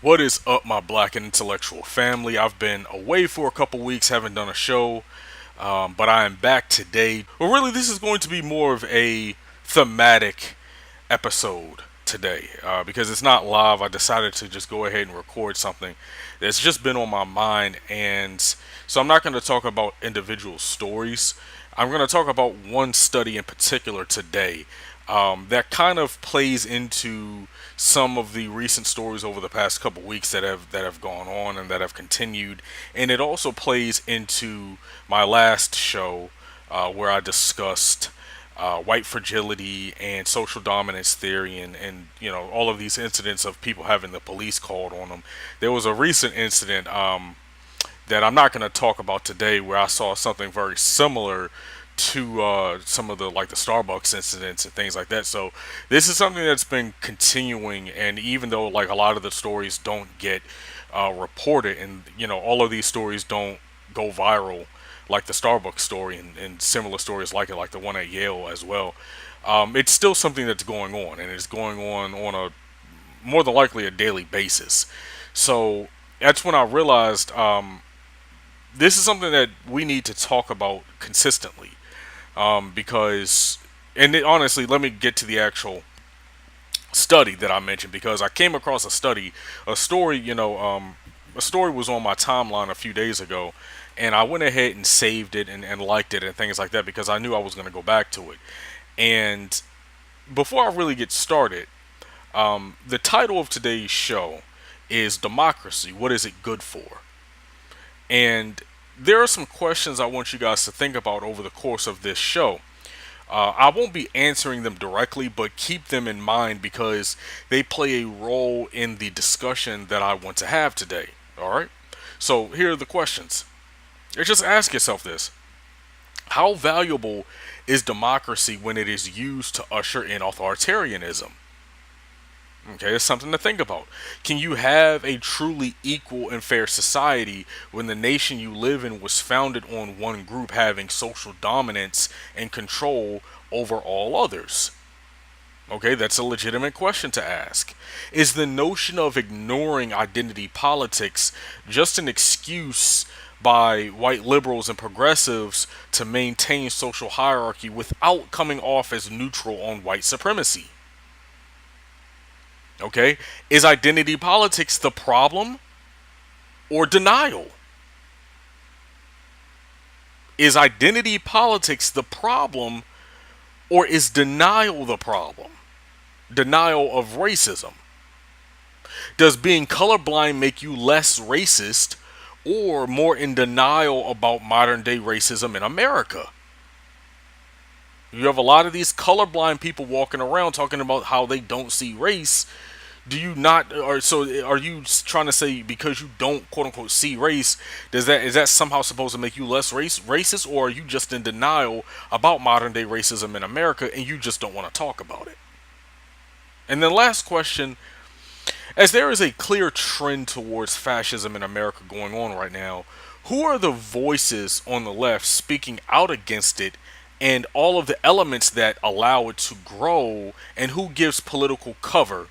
What is up, my black and intellectual family? I've been away for a couple weeks, haven't done a show, but I am back today. Well, really, this is going to be more of a thematic episode today because it's not live. I decided to just go ahead and record something that's just been on my mind, and so I'm not going to talk about individual stories. I'm going to talk about one study in particular today that kind of plays into some of the recent stories over the past couple weeks that have gone on and that have continued, and it also plays into my last show where I discussed white fragility and social dominance theory and all of these incidents of people having the police called on them. There was a recent incident that I'm not going to talk about today where I saw something very similar to some of the like the Starbucks incidents and things like that. So this is something that's been continuing, and even though like a lot of the stories don't get reported, and all of these stories don't go viral, like the Starbucks story and similar stories like the one at Yale as well. It's still something that's going on, and it's going on a more than likely a daily basis. So that's when I realized this is something that we need to talk about consistently because, honestly, let me get to the actual study that I mentioned because I came across a story, a story was on my timeline a few days ago, and I went ahead and saved it and liked it and things like that because I knew I was going to go back to it. And before I really get started, the title of today's show is Democracy. What is it good for? And there are some questions I want you guys to think about over the course of this show. I won't be answering them directly, but keep them in mind because they play a role in the discussion that I want to have today. All right? So here are the questions. Just ask yourself this: how valuable is democracy when it is used to usher in authoritarianism? Okay, it's something to think about. Can you have a truly equal and fair society when the nation you live in was founded on one group having social dominance and control over all others? Okay, that's a legitimate question to ask. Is the notion of ignoring identity politics just an excuse by white liberals and progressives to maintain social hierarchy without coming off as neutral on white supremacy? Okay? Is identity politics the problem or denial? Is identity politics the problem or is denial the problem? Denial of racism. Does being colorblind make you less racist or more in denial about modern day racism in America? You have a lot of these colorblind people walking around talking about how they don't see race. Do you not, or so are you trying to say because you don't quote unquote see race, is that somehow supposed to make you less racist, or are you just in denial about modern day racism in America and you just don't want to talk about it? And then last question: as there is a clear trend towards fascism in America going on right now, who are the voices on the left speaking out against it and all of the elements that allow it to grow, and who gives political cover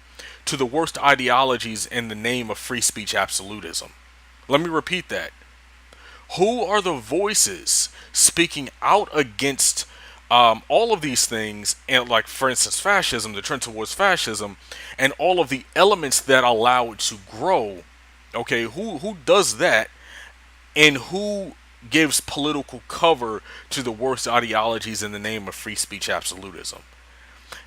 to the worst ideologies in the name of free speech absolutism? Let me repeat that. Who are the voices speaking out against all of these things, and like for instance fascism, the trend towards fascism, and all of the elements that allow it to grow? Okay, who does that, and who gives political cover to the worst ideologies in the name of free speech absolutism?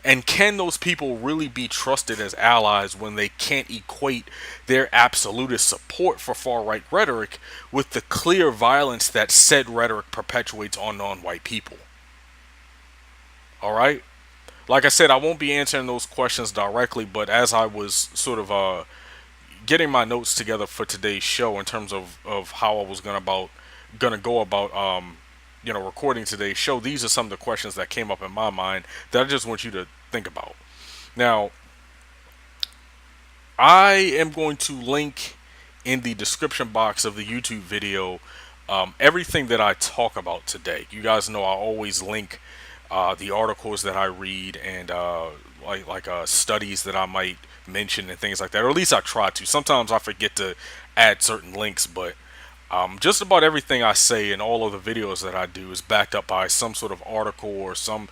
And can those people really be trusted as allies when they can't equate their absolutist support for far right rhetoric with the clear violence that said rhetoric perpetuates on non white people? All right? Like I said, I won't be answering those questions directly, but as I was sort of getting my notes together for today's show in terms of how I was gonna go about recording today's show, these are some of the questions that came up in my mind that I just want you to think about. Now, I am going to link in the description box of the YouTube video everything that I talk about today. You guys know I always link the articles that I read and studies that I might mention and things like that, or at least I try to. Sometimes I forget to add certain links, but just about everything I say in all of the videos that I do is backed up by some sort of article or some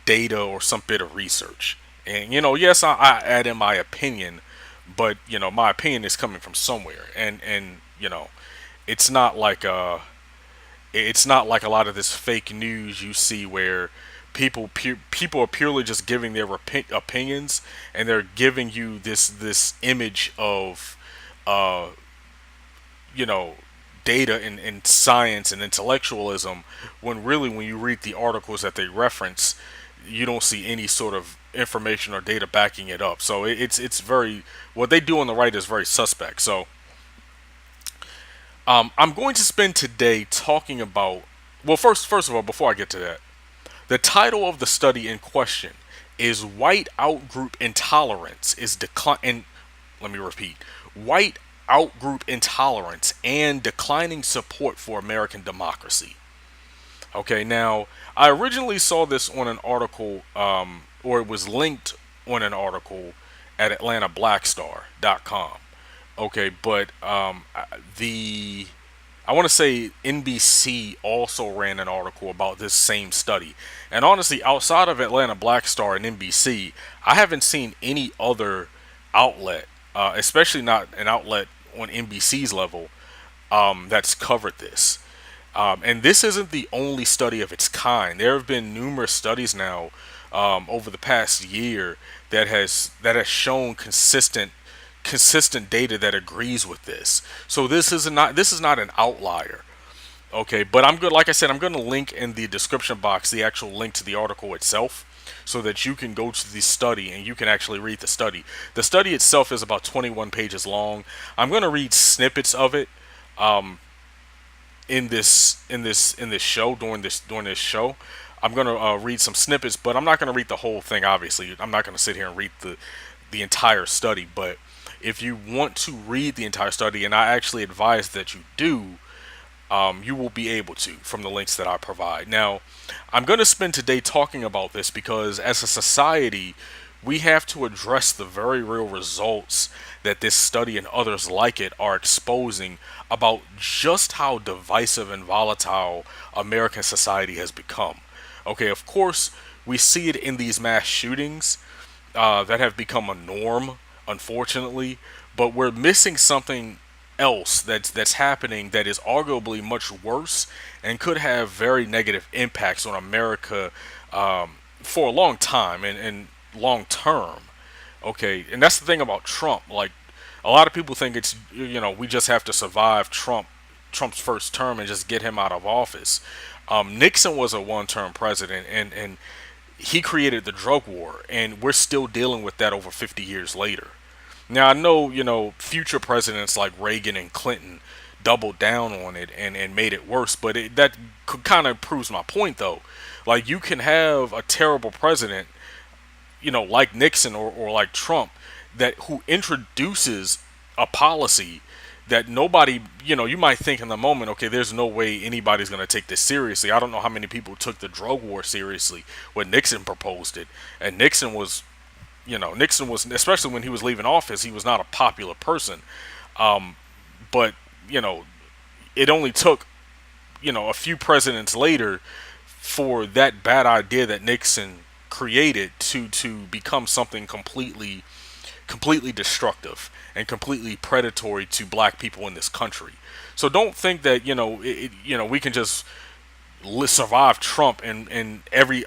data or some bit of research. And yes, I add in my opinion, but my opinion is coming from somewhere, and it's not like it's not like a lot of this fake news you see where people are purely just giving their opinions, and they're giving you this image of uh you know data and science and intellectualism, when really when you read the articles that they reference, you don't see any sort of information or data backing it up. So it's very, what they do on the right is very suspect. So I'm going to spend today talking about, well, first of all, before I get to that, the title of the study in question is "White Outgroup Intolerance is Decline." And let me repeat: white outgroup intolerance and declining support for American democracy. Okay, now I originally saw this on an article, or it was linked on an article at AtlantaBlackStar.com. Okay, but the I want to say NBC also ran an article about this same study. And honestly, outside of Atlanta Black Star and NBC, I haven't seen any other outlet, especially not an outlet on NBC's level, that's covered this. And this isn't the only study of its kind. There have been numerous studies now, over the past year, that has shown consistent data that agrees with this. So this is not an outlier. Okay, but I'm good. Like I said, I'm going to link in the description box the actual link to the article itself, so that you can go to the study and you can actually read the study. The study itself is about 21 pages long. I'm going to read snippets of it, in this show, during this show. I'm going to read some snippets, but I'm not going to read the whole thing. Obviously, I'm not going to sit here and read the entire study. But if you want to read the entire study, and I actually advise that you do, you will be able to, from the links that I provide. Now, I'm going to spend today talking about this because as a society, we have to address the very real results that this study and others like it are exposing about just how divisive and volatile American society has become. Okay, of course, we see it in these mass shootings that have become a norm, unfortunately, but we're missing something else that's happening that is arguably much worse and could have very negative impacts on America, for a long time and long term. Okay, and that's the thing about Trump. Like, a lot of people think it's, we just have to survive Trump's first term and just get him out of office. Nixon was a one-term president, and he created the drug war, and we're still dealing with that over 50 years later. Now, I know, future presidents like Reagan and Clinton doubled down on it and made it worse, but that kind of proves my point, though. Like, you can have a terrible president, like Nixon or like Trump, that who introduces a policy that nobody, you might think in the moment, okay, there's no way anybody's going to take this seriously. I don't know how many people took the drug war seriously when Nixon proposed it. And Nixon was, especially when he was leaving office, he was not a popular person. But, it only took, a few presidents later for that bad idea that Nixon created to become something completely destructive and completely predatory to black people in this country. So don't think that we can just survive Trump and every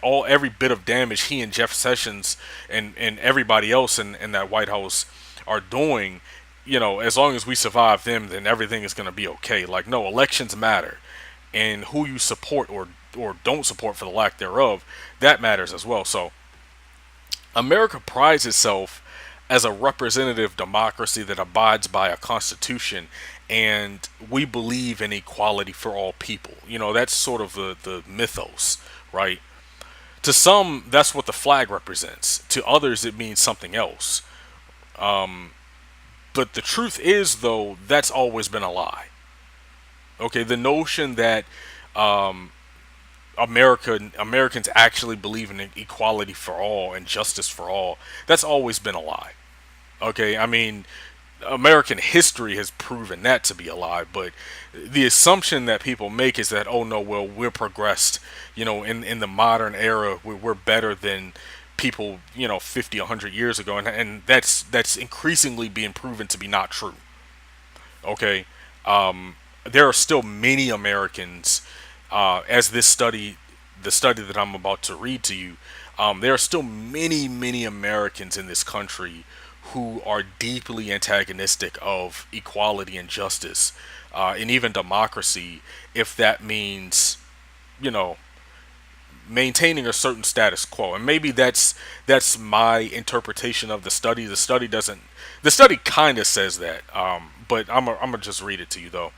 bit of damage he and Jeff Sessions and everybody else in that White House are doing. As long as we survive them, then everything is going to be okay. Like, no, elections matter, and who you support or don't support, for the lack thereof, that matters as well. So America prides itself as a representative democracy that abides by a constitution, and we believe in equality for all people. That's sort of the mythos, right? To some, that's what the flag represents. To others, it means something else. But the truth is, though, that's always been a lie. Okay, the notion that Americans actually believe in equality for all and justice for all, that's always been a lie. Okay, I mean, American history has proven that to be a lie, but the assumption that people make is that, oh no, well, we're progressed, in the modern era, we're better than people, 50, 100 years ago, and that's increasingly being proven to be not true. Okay, there are still many Americans, as the study that I'm about to read to you, there are still many, many Americans in this country who are deeply antagonistic of equality and justice, and even democracy, if that means, you know, maintaining a certain status quo. And maybe that's my interpretation of the study. The study kind of says that, but I'm gonna just read it to you though.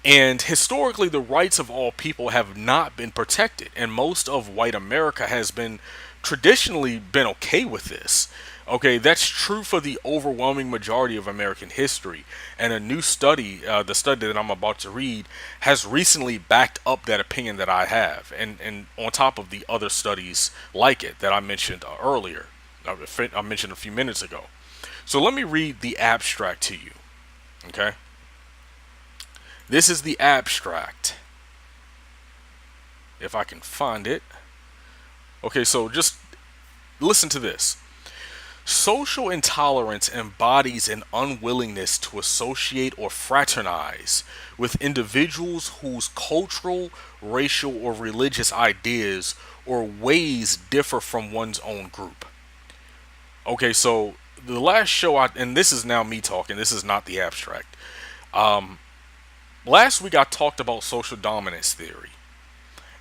And historically, the rights of all people have not been protected, and most of white America has been traditionally been okay with this. Okay, that's true for the overwhelming majority of American history. And a new study, the study that I'm about to read, has recently backed up that opinion that I have, and on top of the other studies like it that I mentioned earlier, I mentioned a few minutes ago. So let me read the abstract to you. Okay. This is the abstract, if I can find it. Okay, so just listen to this. Social intolerance embodies an unwillingness to associate or fraternize with individuals whose cultural, racial, or religious ideas or ways differ from one's own group. Okay, so the last show, and this is now me talking, this is not the abstract. Last week I talked about social dominance theory,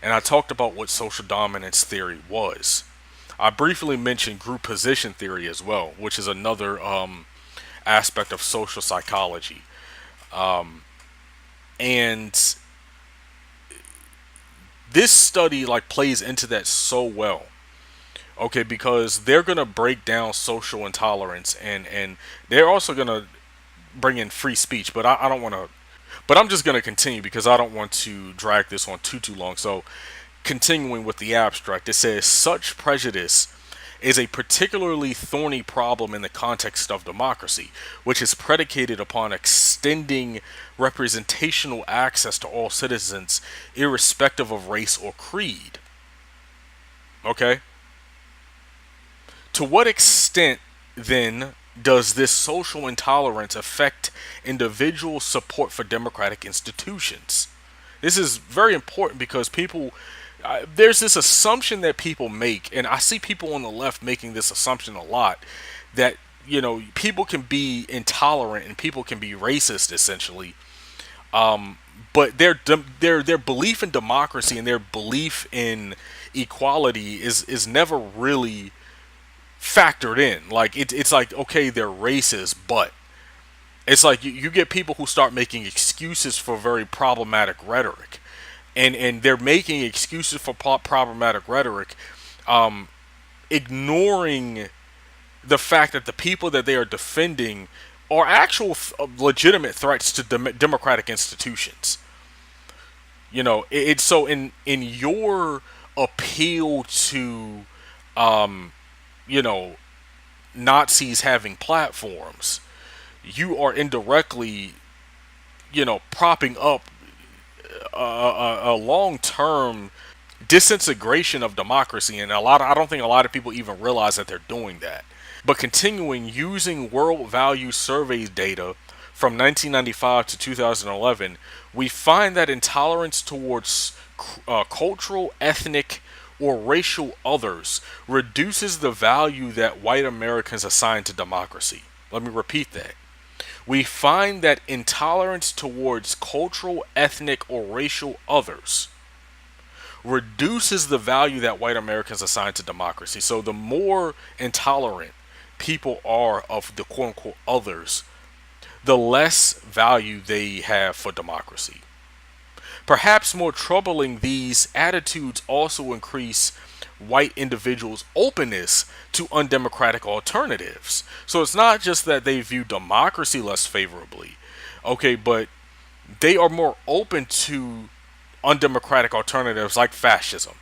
and I talked about what social dominance theory was. I briefly mentioned group position theory as well, which is another aspect of social psychology. And this study like plays into that so well. Okay, because they're gonna break down social intolerance, and they're also gonna bring in free speech. But I don't want to. But I'm just gonna continue because I don't want to drag this on too long. So continuing with the abstract, it says such prejudice is a particularly thorny problem in the context of democracy, which is predicated upon extending representational access to all citizens, irrespective of race or creed. Okay? To what extent, then, does this social intolerance affect individual support for democratic institutions? This is very important because there's this assumption that people make, and I see people on the left making this assumption a lot, that people can be intolerant and people can be racist essentially, but their belief in democracy and their belief in equality is never really factored in. Like it's like, okay, they're racist, but it's like you get people who start making excuses for very problematic rhetoric, and they're making excuses for problematic rhetoric, ignoring the fact that the people that they are defending are actual legitimate threats to democratic institutions. It's so in your appeal to you know Nazis having platforms, you are indirectly propping up a long-term disintegration of democracy, and I don't think a lot of people even realize that they're doing that. But continuing using World Value Survey data from 1995 to 2011, we find that intolerance towards cultural, ethnic, or racial others reduces the value that white Americans assign to democracy. Let me repeat that. We find that intolerance towards cultural, ethnic, or racial others reduces the value that white Americans assign to democracy. So the more intolerant people are of the quote unquote others, the less value they have for democracy. Perhaps more troubling, these attitudes also increase white individuals' openness to undemocratic alternatives. So it's not just that they view democracy less favorably, okay, but they are more open to undemocratic alternatives like fascism,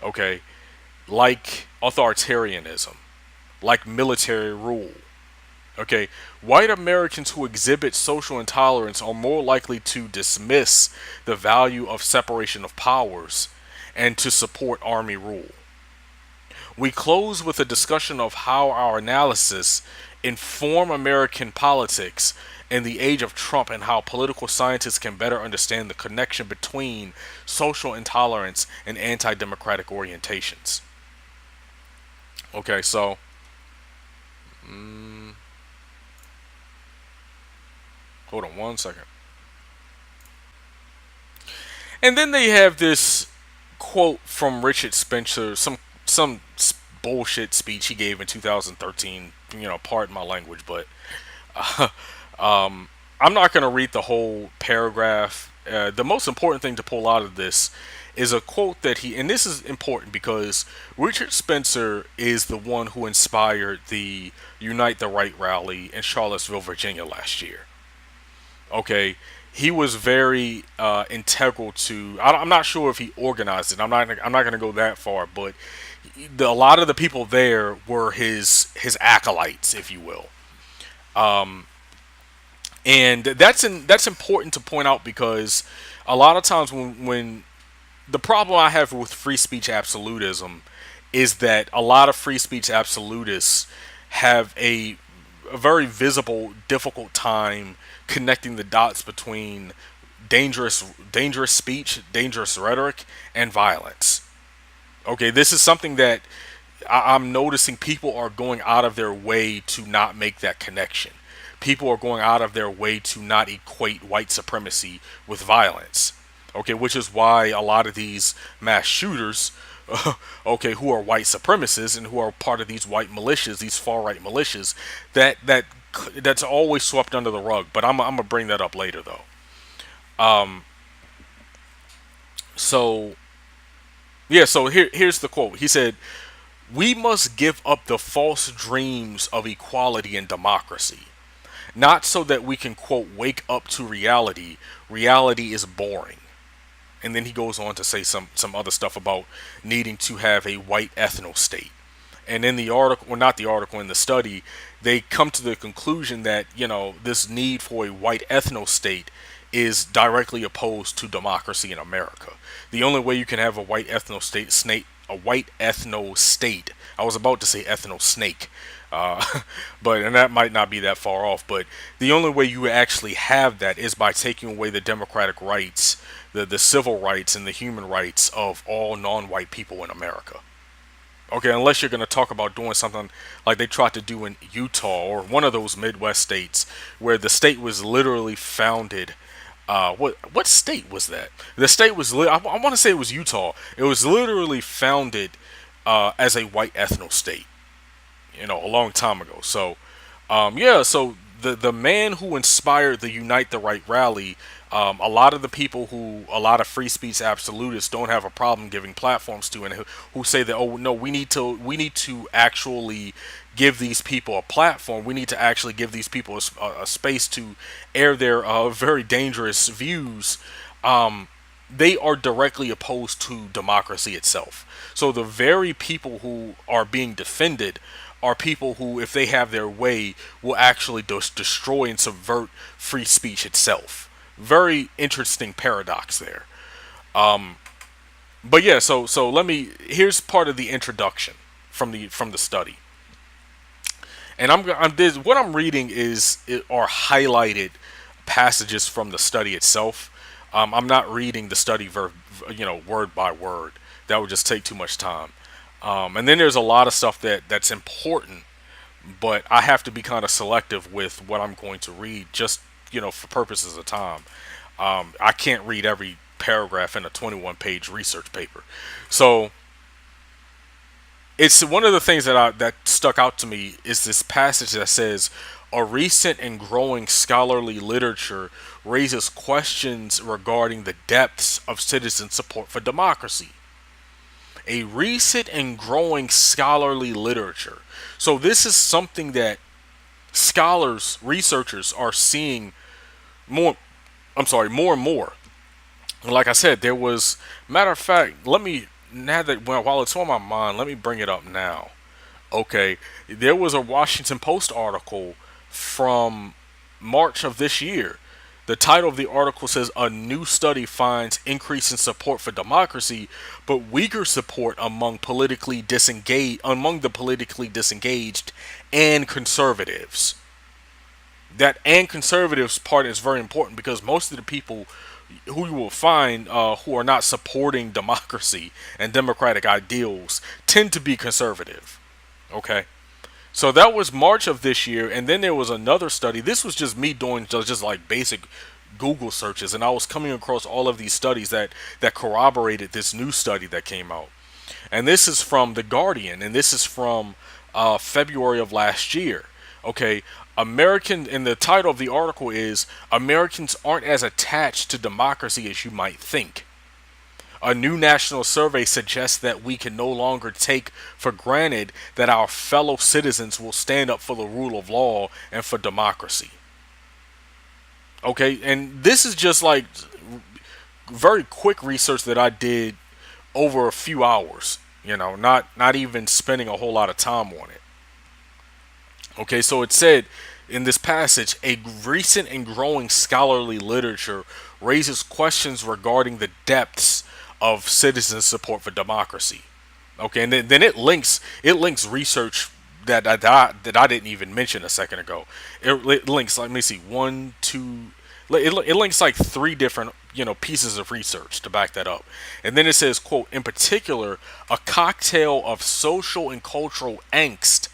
okay, like authoritarianism, like military rule. Okay, white Americans who exhibit social intolerance are more likely to dismiss the value of separation of powers and to support army rule. We close with a discussion of how our analysis inform American politics in the age of Trump and how political scientists can better understand the connection between social intolerance and anti-democratic orientations. Okay, so hold on one second. And then they have this quote from Richard Spencer, some bullshit speech he gave in 2013. Pardon my language, but I'm not going to read the whole paragraph. The most important thing to pull out of this is a quote that and this is important because Richard Spencer is the one who inspired the Unite the Right rally in Charlottesville, Virginia last year. Okay, he was very integral to. I'm not sure if he organized it. I'm not going to go that far, but a lot of the people there were his acolytes, if you will. And that's important to point out because a lot of times when the problem I have with free speech absolutism is that a lot of free speech absolutists have a very visible, difficult time connecting the dots between dangerous speech, dangerous rhetoric, and violence. Okay, this is something that I'm noticing people are going out of their way to not make that connection. People are going out of their way to not equate white supremacy with violence. Okay, which is why a lot of these mass shooters, okay, who are white supremacists and who are part of these white militias, these far right militias, that's always swept under the rug. But I'm gonna bring that up later though. So yeah, so here's the quote. He said, "We must give up the false dreams of equality and democracy, not so that we can quote wake up to reality. Reality is boring." And then he goes on to say some other stuff about needing to have a white ethno state. And in the article, or not the article, in the study, they come to the conclusion that this need for a white ethno state is directly opposed to democracy in America. The only way you can have a white ethno state, a white ethno state. I was about to say ethno snake, uh, and that might not be that far off. But the only way you actually have that is by taking away the democratic rights, the civil rights, and the human rights of all non-white people in America. Okay, unless you're going to talk about doing something like they tried to do in Utah or one of those Midwest states where the state was literally founded. What state was that? The state was I want to say it was Utah. It was literally founded as a white ethno state, a long time ago. So, yeah. So the man who inspired the Unite the Right rally, a lot of the people a lot of free speech absolutists don't have a problem giving platforms to, and who say that, oh no, we need to actually give these people a platform. We need to actually give these people a space to air their very dangerous views. They are directly opposed to democracy itself. So the very people who are being defended are people who, if they have their way, will actually destroy and subvert free speech itself. Very interesting paradox there. But yeah, so here's part of the introduction from the study. And what I'm reading are highlighted passages from the study itself. I'm not reading the study word by word. That would just take too much time. And then there's a lot of stuff that's important, but I have to be kind of selective with what I'm going to read, just for purposes of time. I can't read every paragraph in a 21-page research paper. So it's one of the things that stuck out to me is this passage that says, "A recent and growing scholarly literature raises questions regarding the depths of citizen support for democracy." A recent and growing scholarly literature. So this is something that scholars, researchers are seeing more. I'm sorry, more and more. Like I said, there was, matter of fact, let me, now that while it's on my mind, let me bring it up now. Okay, there was a Washington Post article from March of this year. The title of the article says a new study finds increase in support for democracy, but weaker support among the politically disengaged and conservatives. That and conservatives part is very important because most of the people who you will find who are not supporting democracy and democratic ideals tend to be conservative. Okay. So that was March of this year, and then there was another study. This was just me doing just like basic Google searches, and I was coming across all of these studies that corroborated this new study that came out. And this is from The Guardian, and this is from February of last year. Okay, and the title of the article is Americans Aren't as Attached to Democracy as You Might Think. A new national survey suggests that we can no longer take for granted that our fellow citizens will stand up for the rule of law and for democracy. Okay, and this is just like very quick research that I did over a few hours. Not even spending a whole lot of time on it. Okay, so it said in this passage, a recent and growing scholarly literature raises questions regarding the depths of citizen support for democracy. Okay, and then it links research that I didn't even mention a second ago. It links, let me see, one, two. It links like three different pieces of research to back that up, and then it says, quote, in particular, a cocktail of social and cultural angst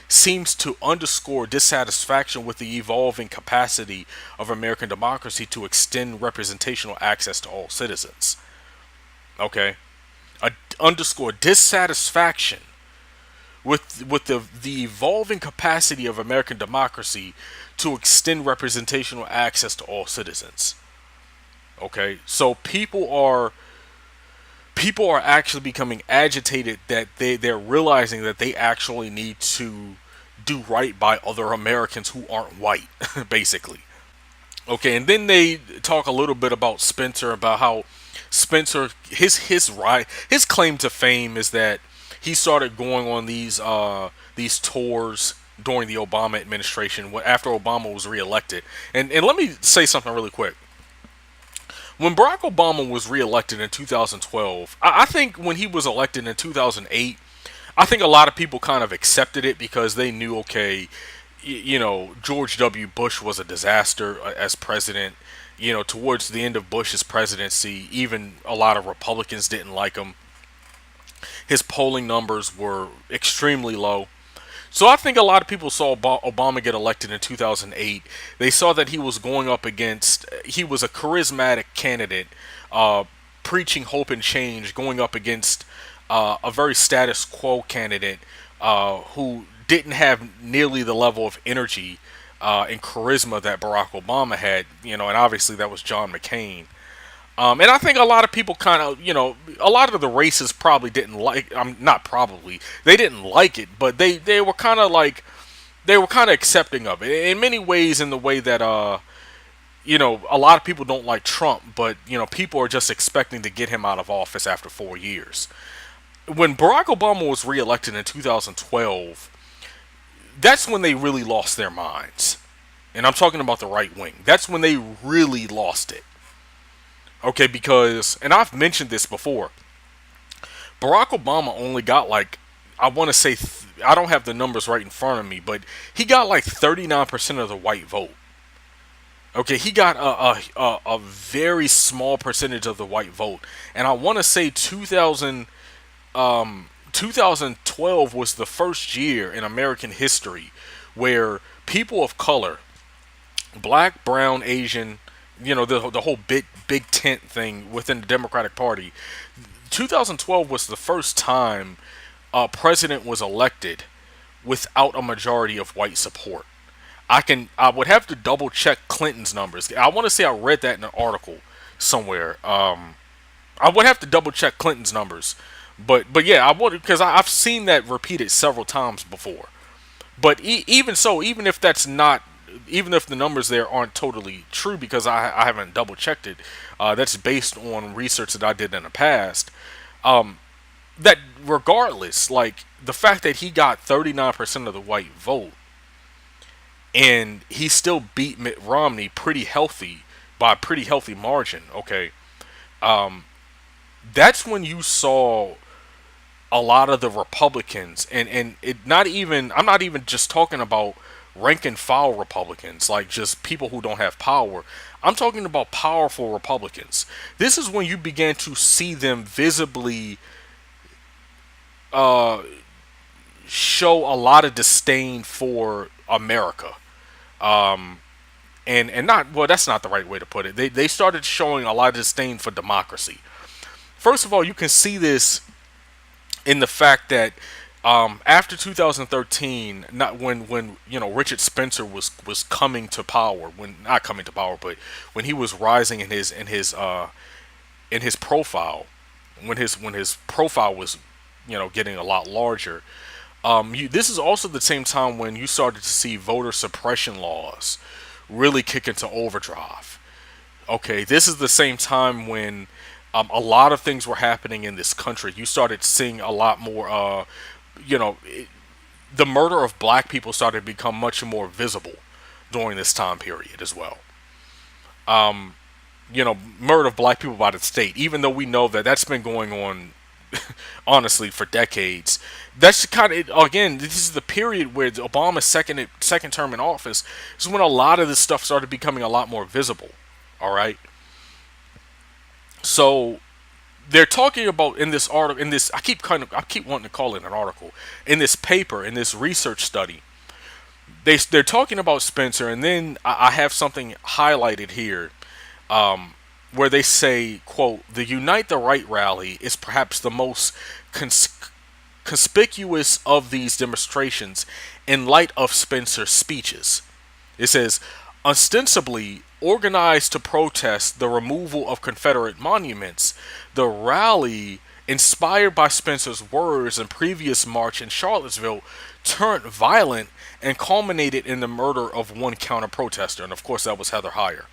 seems to underscore dissatisfaction with the evolving capacity of American democracy to extend representational access to all citizens. Okay, underscore dissatisfaction with the evolving capacity of American democracy to extend representational access to all citizens. Okay, so people are actually becoming agitated that they're realizing that they actually need to do right by other Americans who aren't white, basically. Okay, and then they talk a little bit about Spencer, about how Spencer his claim to fame is that he started going on these tours during the Obama administration after Obama was reelected. And let me say something really quick. When Barack Obama was reelected in 2012, I think when he was elected in 2008, I think a lot of people kind of accepted it because they knew, okay, George W. Bush was a disaster as president. Towards the end of Bush's presidency, even a lot of Republicans didn't like him. His polling numbers were extremely low. So I think a lot of people saw Obama get elected in 2008. They saw that he was a charismatic candidate, preaching hope and change, going up against a very status quo candidate who didn't have nearly the level of energy and charisma that Barack Obama had, and obviously that was John McCain. And I think a lot of people kind of, a lot of the racists probably didn't like, not probably, they didn't like it, but they were kind of like, they were kind of accepting of it. In many ways, in the way that, a lot of people don't like Trump, but, people are just expecting to get him out of office after 4 years. When Barack Obama was reelected in 2012, that's when they really lost their minds. And I'm talking about the right wing. That's when they really lost it. Okay, because, and I've mentioned this before, Barack Obama only got like, I want to say, I don't have the numbers right in front of me, but he got like 39% of the white vote. Okay, he got a very small percentage of the white vote. And I want to say 2012 was the first year in American history where people of color, black, brown, Asian, the whole big tent thing within the Democratic Party. 2012 was the first time a president was elected without a majority of white support. I would have to double check Clinton's numbers. I want to say I read that in an article somewhere. I would have to double check Clinton's numbers, but yeah, I would, because I've seen that repeated several times before. But even so, even if the numbers there aren't totally true, because I haven't double checked it, that's based on research that I did in the past. That regardless, like the fact that he got 39% of the white vote, and he still beat Mitt Romney pretty healthy by a pretty healthy margin. Okay, that's when you saw a lot of the Republicans, and it not even I'm not even just talking about rank and file Republicans, like just people who don't have power. I'm talking about powerful Republicans. This is when you began to see them visibly uh, show a lot of disdain for America. And not, well, that's not the right way to put it. They started showing a lot of disdain for democracy. First of all, you can see this in the fact that after 2013, not when Richard Spencer was coming to power, when not coming to power, but when he was rising in his profile, when his profile was getting a lot larger. This is also the same time when you started to see voter suppression laws really kick into overdrive. Okay, this is the same time when a lot of things were happening in this country. You started seeing a lot more, you know, it, the murder of black people started to become much more visible during this time period as well. Murder of black people by the state, even though we know that that's been going on honestly for decades. That's kind of again. This is the period where Obama's second term in office is when a lot of this stuff started becoming a lot more visible. All right, so they're talking about in this article, in this I keep wanting to call it an article, in this paper, in this research study. They're talking about Spencer, and then I have something highlighted here where they say, quote, the Unite the Right rally is perhaps the most conspicuous of these demonstrations in light of Spencer's speeches. It says, ostensibly organized to protest the removal of Confederate monuments, the rally, inspired by Spencer's words in previous march in Charlottesville, turned violent and culminated in the murder of one counter protester, and of course that was Heather Heyer.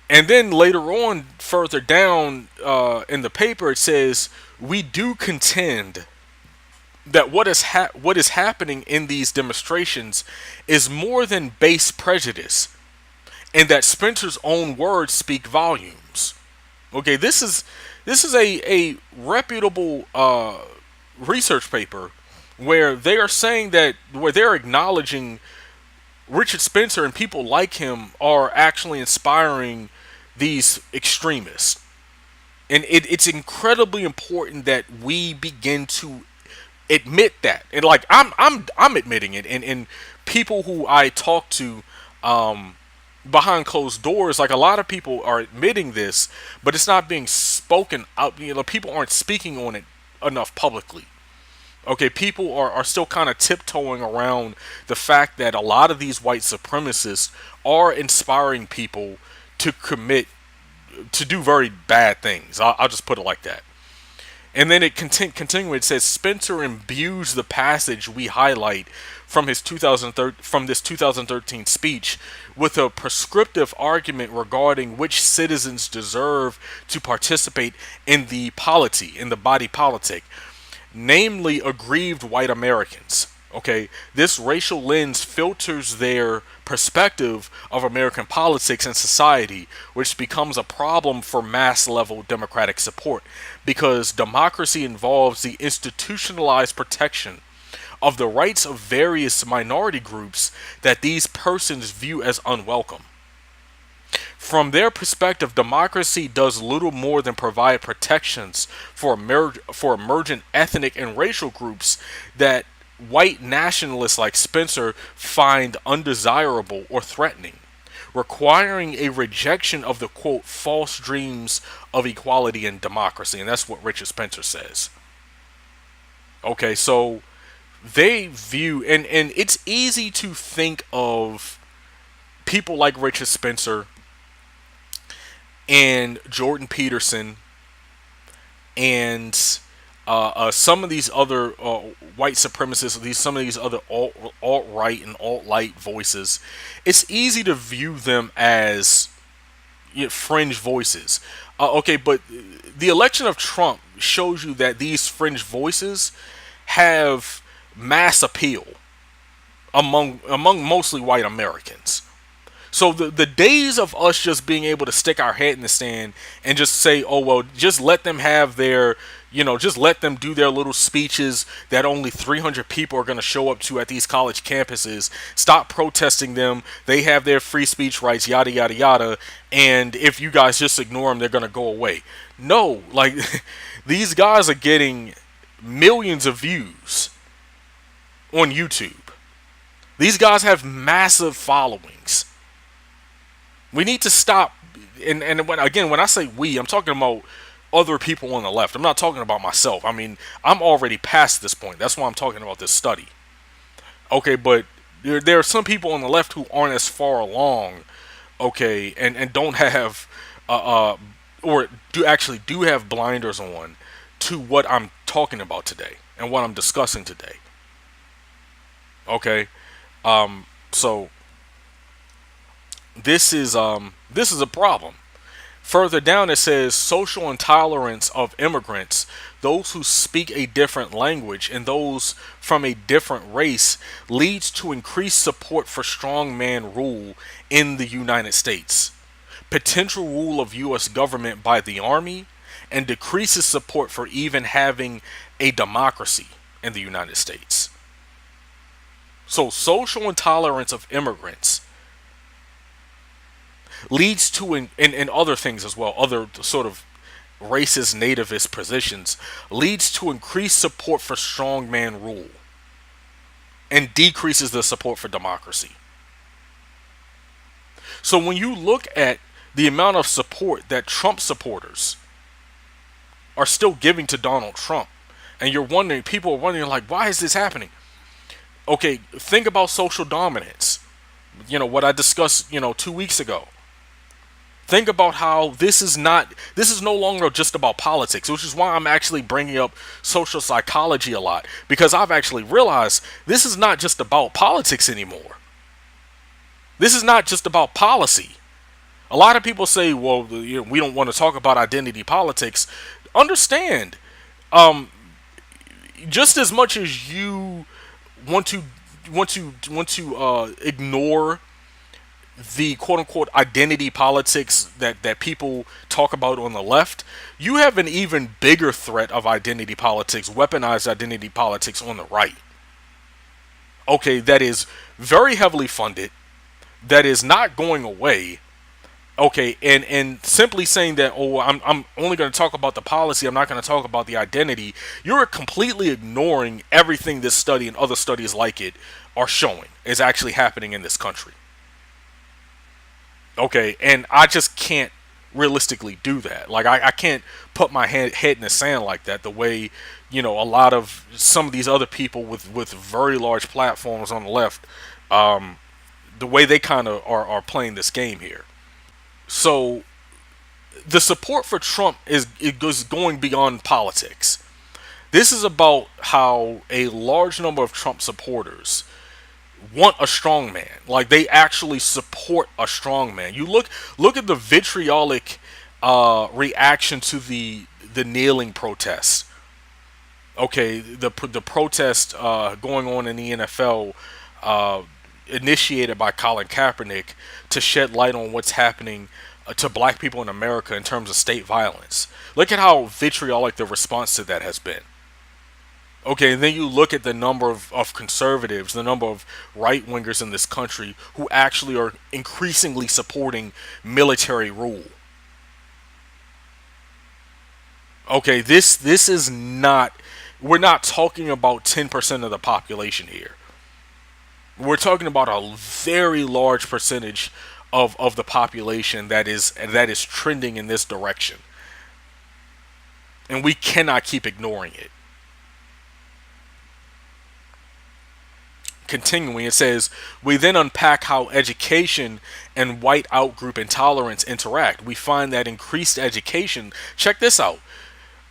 And then later on, further down in the paper, it says, we do contend that what is happening in these demonstrations is more than base prejudice, and that Spencer's own words speak volumes. Okay, this is a reputable research paper where they are saying that where they're acknowledging Richard Spencer and people like him are actually inspiring these extremists. And it's incredibly important that we begin to admit that. And like I'm admitting it, and people who I talk to behind closed doors, like a lot of people are admitting this, but it's not being spoken out. People aren't speaking on it enough publicly. Okay, people are still kind of tiptoeing around the fact that a lot of these white supremacists are inspiring people to to do very bad things. I'll just put it like that. And then it continuing. It says Spencer imbues the passage we highlight from his from this 2013 speech with a prescriptive argument regarding which citizens deserve to participate in the body politic, namely aggrieved white Americans. Okay, this racial lens filters their perspective of American politics and society, which becomes a problem for mass level democratic support because democracy involves the institutionalized protection of the rights of various minority groups that these persons view as unwelcome. From their perspective, democracy does little more than provide protections for emergent ethnic and racial groups that white nationalists like Spencer find undesirable or threatening, requiring a rejection of the quote false dreams of equality and democracy. And that's what Richard Spencer says. Okay, so they view, and it's easy to think of people like Richard Spencer and Jordan Peterson and some of these other white supremacists, some of these other alt right and alt light voices. It's easy to view them as fringe voices. Okay, but the election of Trump shows you that these fringe voices have mass appeal. among mostly white Americans. So the days of us just being able to stick our head in the sand and just say, oh well, just let them have their, just let them do their little speeches that only 300 people are going to show up to at these college campuses. Stop protesting them. They have their free speech rights, yada yada yada. And if you guys just ignore them, they're going to go away. No, like these guys are getting millions of views on YouTube. These guys have massive followings. We need to stop. And when I say we, I'm talking about other people on the left. I'm not talking about myself. I mean, I'm already past this point. That's why I'm talking about this study. Okay, but there are some people on the left who aren't as far along. Okay, and don't have, or do have blinders on to what I'm talking about today and what I'm discussing today. Okay, so this is a problem. Further down it says social intolerance of immigrants, those who speak a different language and those from a different race, leads to increased support for strongman rule in the United States, potential rule of US government by the army, and decreases support for even having a democracy in the United States. So social intolerance of immigrants leads to, in other things as well, other sort of racist nativist positions, leads to increased support for strongman rule and decreases the support for democracy. So when you look at the amount of support that Trump supporters are still giving to Donald Trump, and people are wondering, like, why is this happening? Okay, think about social dominance. What I discussed, 2 weeks ago. Think about how this is no longer just about politics, which is why I'm actually bringing up social psychology a lot, because I've actually realized this is not just about politics anymore. This is not just about policy. A lot of people say, well, we don't want to talk about identity politics. Understand, just as much as you want to ignore the quote unquote identity politics that people talk about on the left, you have an even bigger threat of identity politics, weaponized identity politics on the right. Okay, that is very heavily funded, that is not going away. Okay, and simply saying that, oh, I'm only going to talk about the policy, I'm not going to talk about the identity, you're completely ignoring everything this study and other studies like it are showing is actually happening in this country. Okay, and I just can't realistically do that. Like, I can't put my head in the sand like that, the way, a lot of some of these other people with very large platforms on the left, the way they kind of are playing this game here. So, the support for Trump is going beyond politics. This is about how a large number of Trump supporters want a strong man. Like, they actually support a strong man. You look at the vitriolic reaction to the kneeling protests. Okay, the protest going on in the NFL, initiated by Colin Kaepernick to shed light on what's happening to black people in America in terms of state violence. Look at how vitriolic the response to that has been. Okay, and then you look at the number of conservatives, the number of right-wingers in this country who actually are increasingly supporting military rule. Okay, this is not, we're not talking about 10% of the population here. We're talking about a very large percentage of the population that is trending in this direction. And we cannot keep ignoring it. Continuing, it says, we then unpack how education and white outgroup intolerance interact. We find that increased education, check this out,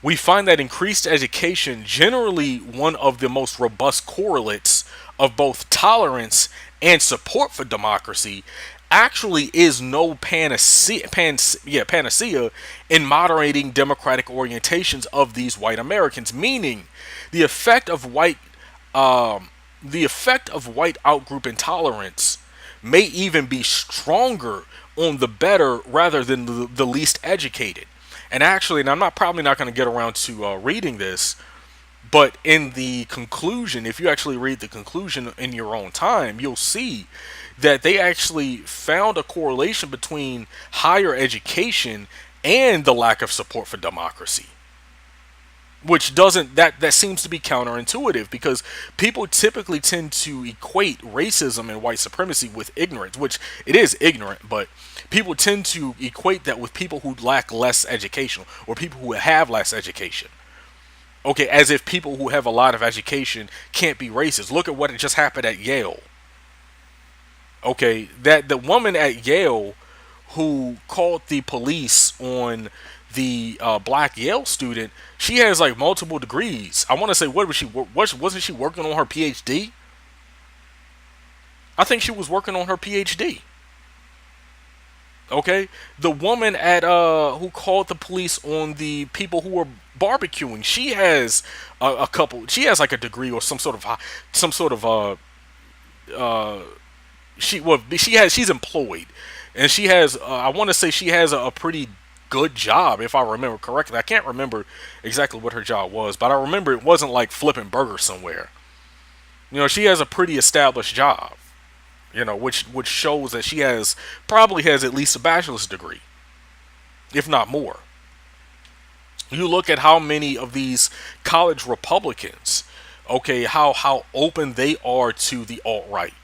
we find that increased education, generally one of the most robust correlates of both tolerance and support for democracy, actually is no panacea in moderating democratic orientations of these white Americans. Meaning, the effect of the effect of white outgroup intolerance may even be stronger on the better rather than the least educated. And actually, and I'm not probably not going to get around to reading this, but in the conclusion, if you actually read the conclusion in your own time, you'll see that they actually found a correlation between higher education and the lack of support for democracy. Which doesn't that seems to be counterintuitive because people typically tend to equate racism and white supremacy with ignorance, which it is ignorant, but people tend to equate that with people who lack less education or people who have less education. Okay, as if people who have a lot of education can't be racist. Look at what just happened at Yale. Okay, that the woman at Yale who called the police on the black Yale student, she has like multiple degrees. I want to say, what was she? Wasn't she working on her PhD? I think she was working on her PhD. Okay, the woman at who called the police on the people who were barbecuing, she has a couple. She has like a degree or some sort of uh she's employed, and she has I want to say she has a pretty good job if I remember correctly. I can't remember exactly what her job was, but I remember it wasn't like flipping burgers somewhere. You know, she has a pretty established job. You know, which shows that she has probably has at least a bachelor's degree, if not more. You look at how many of these college Republicans, okay, how open they are to the alt right.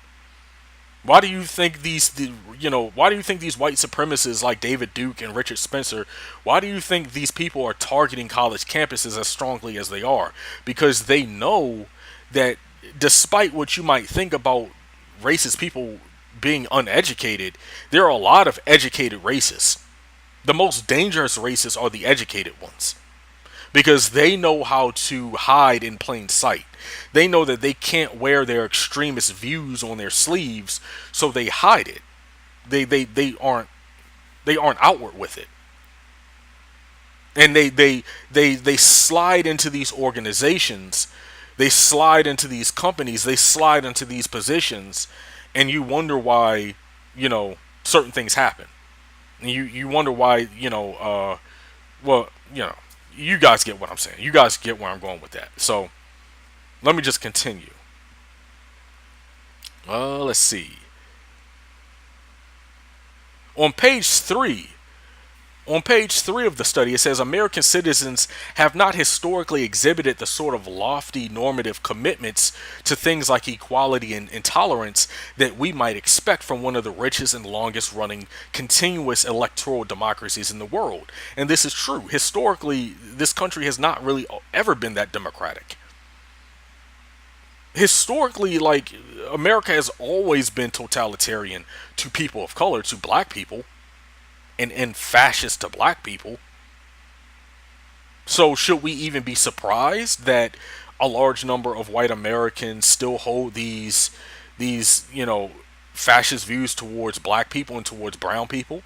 Why do you think why do you think these white supremacists like David Duke and Richard Spencer, why do you think these people are targeting college campuses as strongly as they are? Because they know that despite what you might think about racist people being uneducated, there are a lot of educated racists. The most dangerous racists are the educated ones because they know how to hide in plain sight. They know that they can't wear their extremist views on their sleeves, so they hide it. They aren't outward with it. And they slide into these organizations, they slide into these companies, they slide into these positions, and you wonder why, certain things happen. And you wonder why, well, you guys get what I'm saying. You guys get where I'm going with that. So let me just continue. Let's see. On page three, On page 3 of the study, it says American citizens have not historically exhibited the sort of lofty normative commitments to things like equality and intolerance that we might expect from one of the richest and longest running continuous electoral democracies in the world. And this is true. Historically, this country has not really ever been that democratic. Historically, like, America has always been totalitarian to people of color, to black people, and fascist to black people. So should we even be surprised that a large number of white Americans still hold these fascist views towards black people and towards brown people?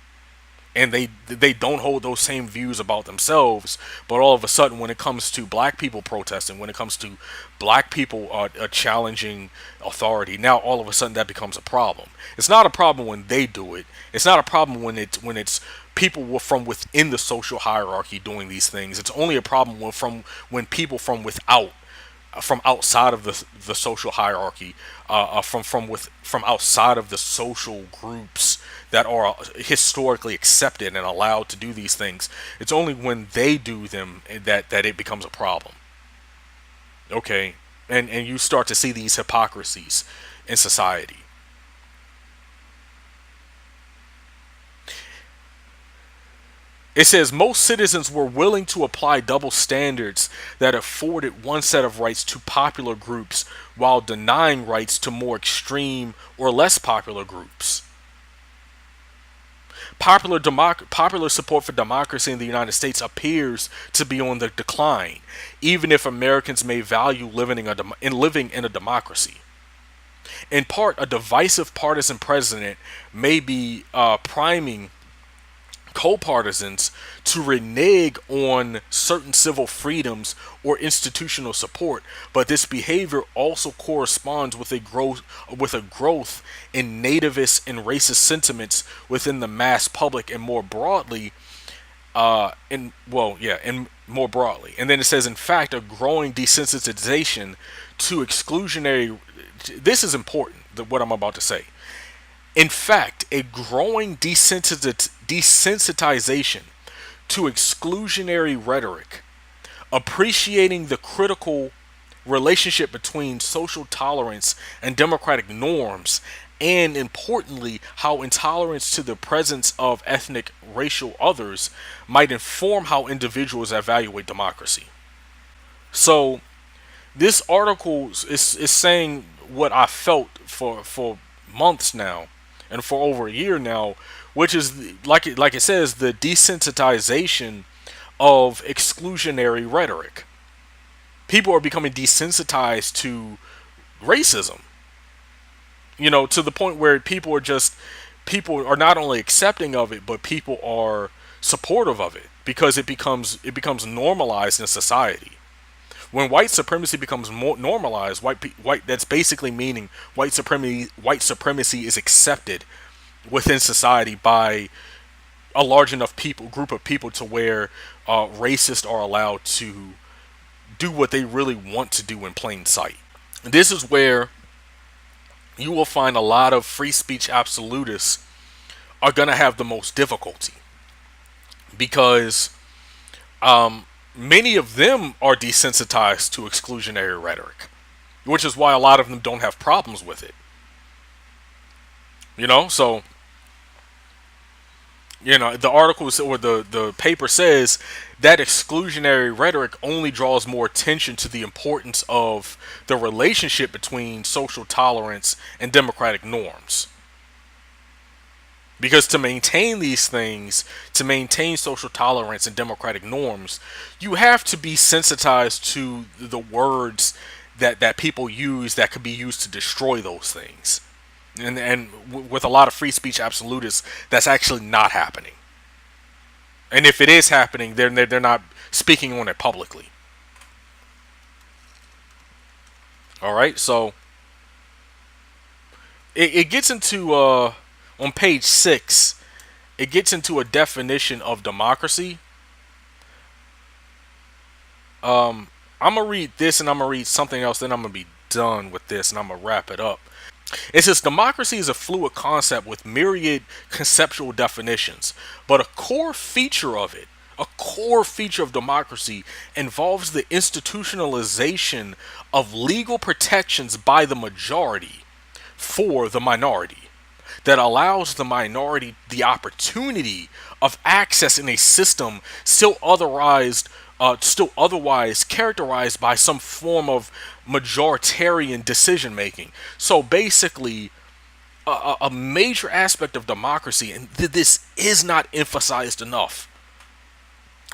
And they don't hold those same views about themselves, but all of a sudden when it comes to black people protesting, when it comes to black people challenging authority, now all of a sudden that becomes a problem. It's not a problem when they do it. It's not a problem when it's people from within the social hierarchy doing these things. It's only a problem when people from without, from outside of the social hierarchy, from outside of the social groups that are historically accepted and allowed to do these things. It's only when they do them that it becomes a problem. Okay, and you start to see these hypocrisies in society. It says most citizens were willing to apply double standards that afforded one set of rights to popular groups while denying rights to more extreme or less popular groups. Popular support for democracy in the United States appears to be on the decline, even if Americans may value living in a democracy. In part, a divisive partisan president may be priming co-partisans to renege on certain civil freedoms or institutional support, but this behavior also corresponds with a growth in nativist and racist sentiments within the mass public and more broadly, and more broadly. And then it says, in fact, a growing desensitization to exclusionary. This is important. What I'm about to say. In fact, a growing desensitization to exclusionary rhetoric, appreciating the critical relationship between social tolerance and democratic norms, and importantly, how intolerance to the presence of ethnic, racial others might inform how individuals evaluate democracy. So, this article is saying what I felt for months now, and for over a year now, which is like it says, the desensitization of exclusionary rhetoric. People are becoming desensitized to racism. To the point where people are not only accepting of it, but people are supportive of it because it becomes normalized in society. When white supremacy becomes more normalized, white that's basically meaning white supremacy is accepted within society by a large enough group of people to where racists are allowed to do what they really want to do in plain sight. This is where you will find a lot of free speech absolutists are going to have the most difficulty because many of them are desensitized to exclusionary rhetoric, which is why a lot of them don't have problems with it. So the articles or the paper says that exclusionary rhetoric only draws more attention to the importance of the relationship between social tolerance and democratic norms. Because to maintain these things, to maintain social tolerance and democratic norms, you have to be sensitized to the words that people use that could be used to destroy those things. And with a lot of free speech absolutists, that's actually not happening. And if it is happening, they're not speaking on it publicly. All right, so it gets into on page 6. It gets into a definition of democracy. I'm gonna read this, and I'm gonna read something else. Then I'm gonna be done with this, and I'm gonna wrap it up. It says democracy is a fluid concept with myriad conceptual definitions, but a core feature of democracy involves the institutionalization of legal protections by the majority for the minority that allows the minority the opportunity of accessing a system still otherwise characterized by some form of majoritarian decision making. So basically, a major aspect of democracy, and this is not emphasized enough.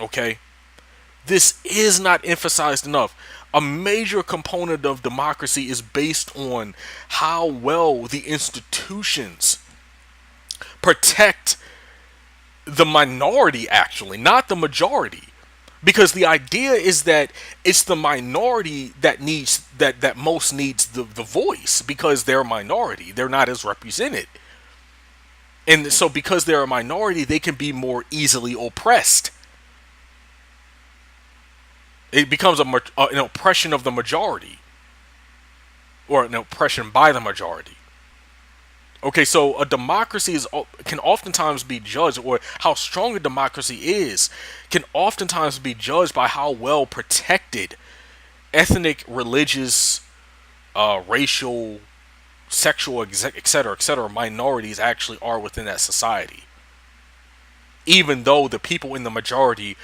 Okay, this is not emphasized enough. A major component of democracy is based on how well the institutions protect the minority, actually, not the majority. Because the idea is that it's the minority that most needs the voice because they're a minority. They're not as represented. And so because they're a minority, they can be more easily oppressed. It becomes an oppression of the majority, or an oppression by the majority. Okay, so a democracy can oftentimes be judged, or how strong a democracy is, can oftentimes be judged by how well protected ethnic, religious, racial, sexual, etc., minorities actually are within that society. Even though the people in the majority,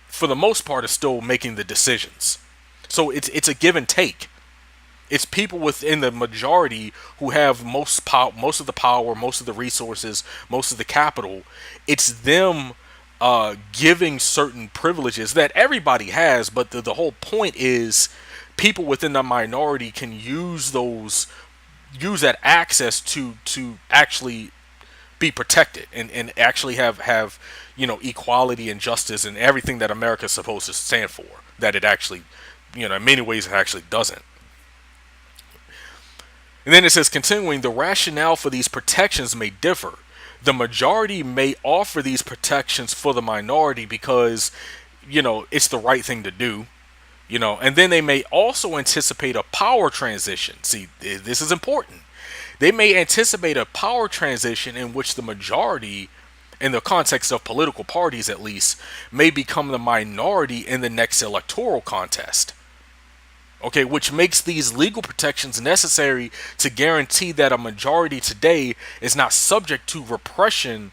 for the most part, are still making the decisions. So it's a give and take. It's people within the majority who have most of the power, most of the resources, most of the capital. It's them giving certain privileges that everybody has, but the whole point is people within the minority can use that access to actually be protected and actually have equality and justice and everything that America is supposed to stand for. That it actually, in many ways, it actually doesn't. And then it says, continuing, the rationale for these protections may differ. The majority may offer these protections for the minority because, it's the right thing to do. And then they may also anticipate a power transition. See, this is important. They may anticipate a power transition in which the majority, in the context of political parties at least, may become the minority in the next electoral contest. Okay, which makes these legal protections necessary to guarantee that a majority today is not subject to repression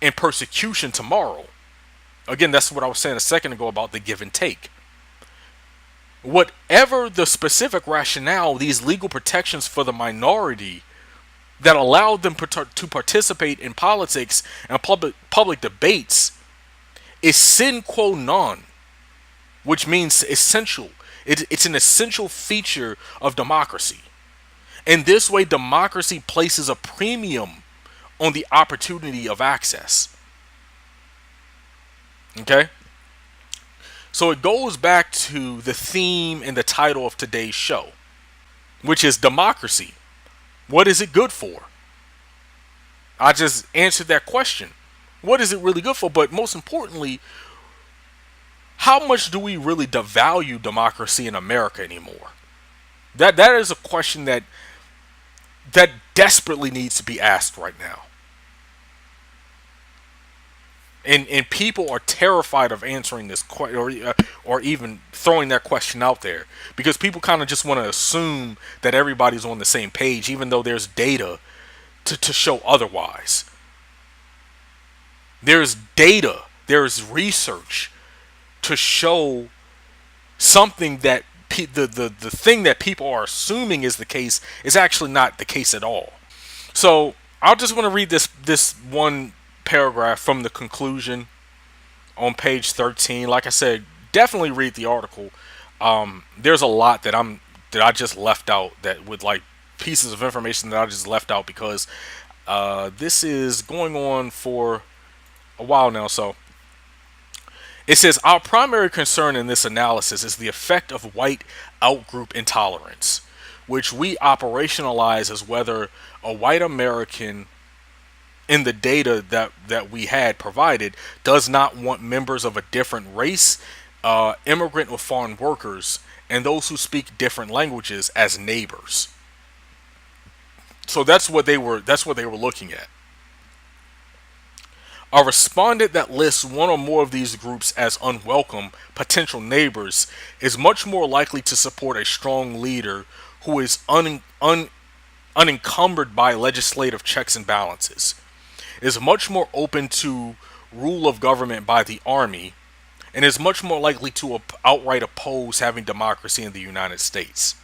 and persecution tomorrow. Again, that's what I was saying a second ago about the give and take. Whatever the specific rationale, these legal protections for the minority that allowed them to participate in politics and public debates is sine qua non, which means essential. It's an essential feature of democracy. In this way, democracy places a premium on the opportunity of access. Okay? So it goes back to the theme and the title of today's show, which is democracy. What is it good for? I just answered that question. What is it really good for? But most importantly, how much do we really devalue democracy in America anymore? That is a question that desperately needs to be asked right now. And people are terrified of answering this question or even throwing that question out there because people kind of just want to assume that everybody's on the same page, even though there's data to show otherwise. There's data, there's research to show something that the thing that people are assuming is the case is actually not the case at all. So I just want to read this one paragraph from the conclusion on page 13. Like I said, definitely read the article. There's a lot that I just left out, that with like pieces of information that I just left out because this is going on for a while now. So it says, our primary concern in this analysis is the effect of white outgroup intolerance, which we operationalize as whether a white American in the data that we had provided does not want members of a different race, immigrant or foreign workers, and those who speak different languages as neighbors. So that's what they were looking at. A respondent that lists one or more of these groups as unwelcome potential neighbors is much more likely to support a strong leader who is unencumbered by legislative checks and balances, is much more open to rule of government by the army, and is much more likely to outright oppose having democracy in the United States.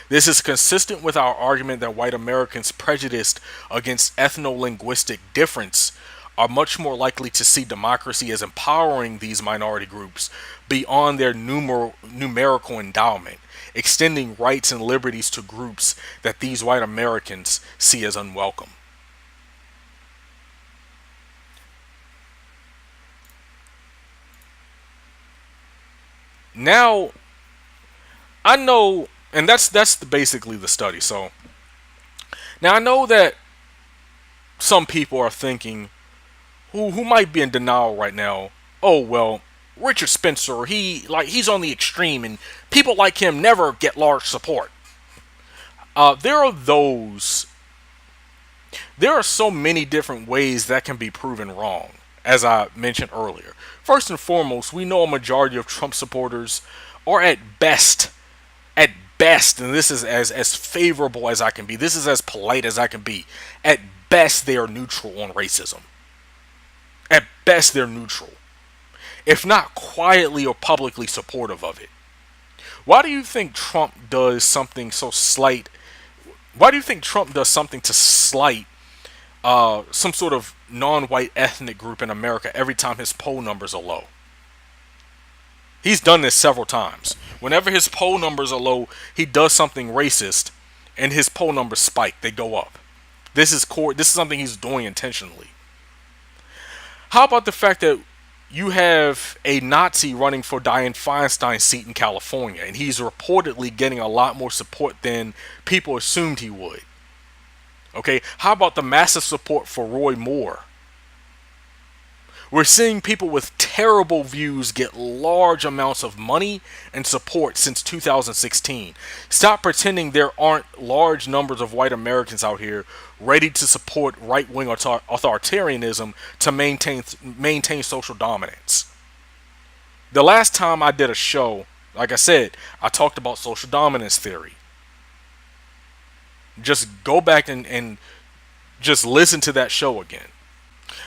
This is consistent with our argument that white Americans prejudiced against ethno-linguistic difference are much more likely to see democracy as empowering these minority groups beyond their numerical endowment, extending rights and liberties to groups that these white Americans see as unwelcome. Now, I know, and that's basically the study. So now I know that some people are thinking, who might be in denial right now, oh well, Richard Spencer, he's on the extreme and people like him never get large support. There are so many different ways that can be proven wrong, as I mentioned earlier. First and foremost, we know a majority of Trump supporters are at best, and this is as favorable as I can be, this is as polite as I can be, at best they are neutral on racism. At best they're neutral, if not quietly or publicly supportive of it. Why do you think Trump does something so slight? Why do you think Trump does something to slight some sort of non-white ethnic group in America every time his poll numbers are low? He's done this several times. Whenever his poll numbers are low, he does something racist and his poll numbers spike. They go up. This is something he's doing intentionally. How about the fact that you have a Nazi running for Dianne Feinstein's seat in California, and he's reportedly getting a lot more support than people assumed he would? Okay, how about the massive support for Roy Moore? We're seeing people with terrible views get large amounts of money and support since 2016. Stop pretending there aren't large numbers of white Americans out here ready to support right-wing authoritarianism to maintain social dominance. The last time I did a show, like I said, I talked about social dominance theory. Just go back and just listen to that show again.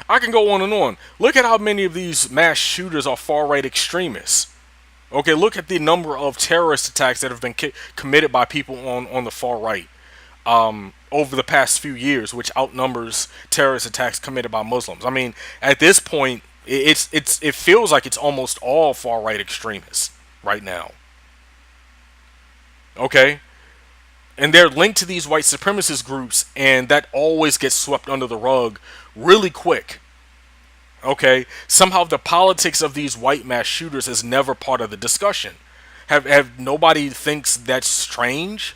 I can go on and on. Look at how many of these mass shooters are far right extremists. Okay, look at the number of terrorist attacks that have been committed by people on the far right over the past few years, which outnumbers terrorist attacks committed by Muslims. I mean, at this point, it feels like it's almost all far right extremists right now. Okay, and they're linked to these white supremacist groups, and that always gets swept under the rug really quick. Okay, somehow the politics of these white mass shooters is never part of the discussion. Have nobody thinks that's strange?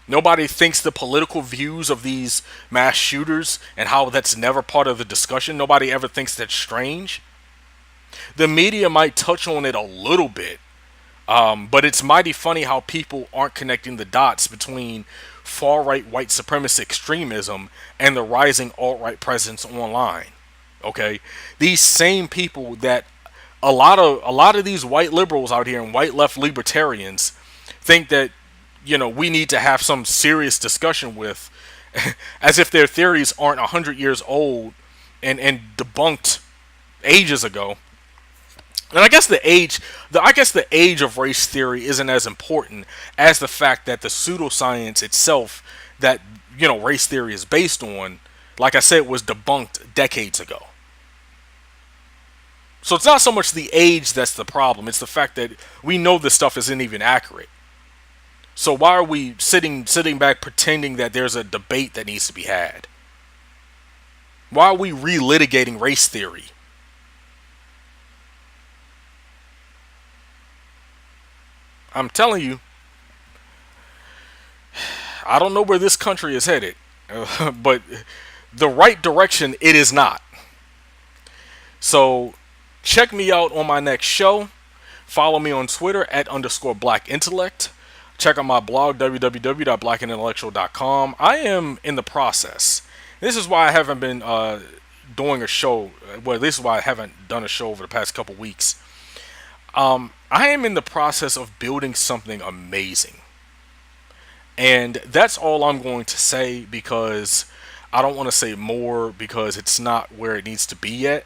Nobody thinks the political views of these mass shooters and how that's never part of the discussion. Nobody ever thinks that's strange. The media might touch on it a little bit, but it's mighty funny how people aren't connecting the dots between far right white supremacist extremism and the rising alt right presence online. Okay, these same people that a lot of these white liberals out here and white left libertarians think that we need to have some serious discussion with, as if their theories aren't 100 years old and debunked ages ago. And I guess the age of race theory isn't as important as the fact that the pseudoscience itself that race theory is based on, like I said, was debunked decades ago. So it's not so much the age that's the problem, it's the fact that we know this stuff isn't even accurate. So why are we sitting back pretending that there's a debate that needs to be had? Why are we relitigating race theory? I'm telling you, I don't know where this country is headed, but the right direction it is not. So check me out on my next show. Follow me on Twitter at _blackintellect. Check out my blog, www.blackintellectual.com. I am in the process. This is why I haven't been doing a show. Well, this is why I haven't done a show over the past couple weeks. I am in the process of building something amazing. And that's all I'm going to say, because I don't want to say more because it's not where it needs to be yet.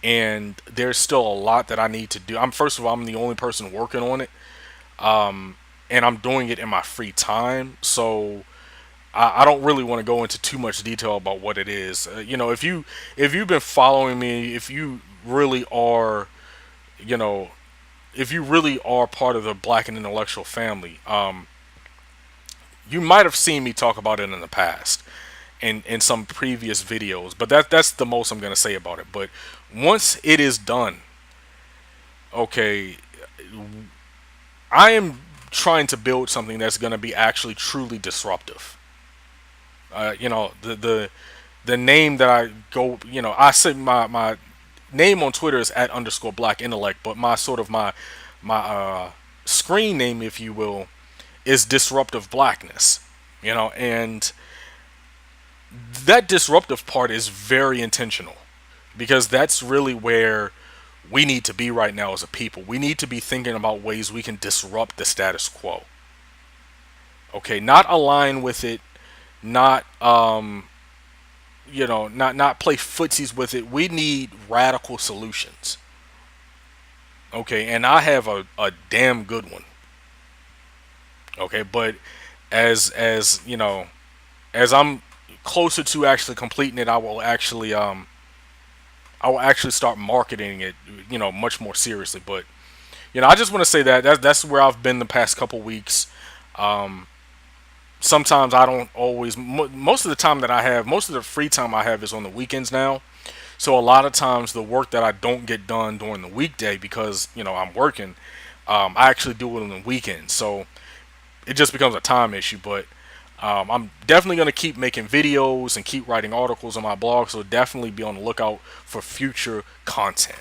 And there's still a lot that I need to do. First of all, I'm the only person working on it. And I'm doing it in my free time. So I don't really want to go into too much detail about what it is. If you've been following me, if you really are, if you really are part of the Black and Intellectual family, you might have seen me talk about it in the past in some previous videos, but that's the most I'm going to say about it. But once it is done, okay, I am trying to build something that's going to be actually truly disruptive. The name that I go, I say my name on Twitter is at _blackintellect, but my screen name, if you will, is disruptive blackness. And that disruptive part is very intentional, because that's really where we need to be right now as a people. We need to be thinking about ways we can disrupt the status quo. Okay, not align with it, not not play footsies with it. We need radical solutions. Okay, and I have a damn good one. Okay, but as as I'm closer to actually completing it, I will actually start marketing it, much more seriously. But I just want to say that that's where I've been the past couple weeks. sometimes I don't always. Most of the time that I have, most of the free time I have is on the weekends now. So a lot of times the work that I don't get done during the weekday because I'm working, I actually do it on the weekends. So it just becomes a time issue. But I'm definitely going to keep making videos and keep writing articles on my blog. So definitely be on the lookout for future content.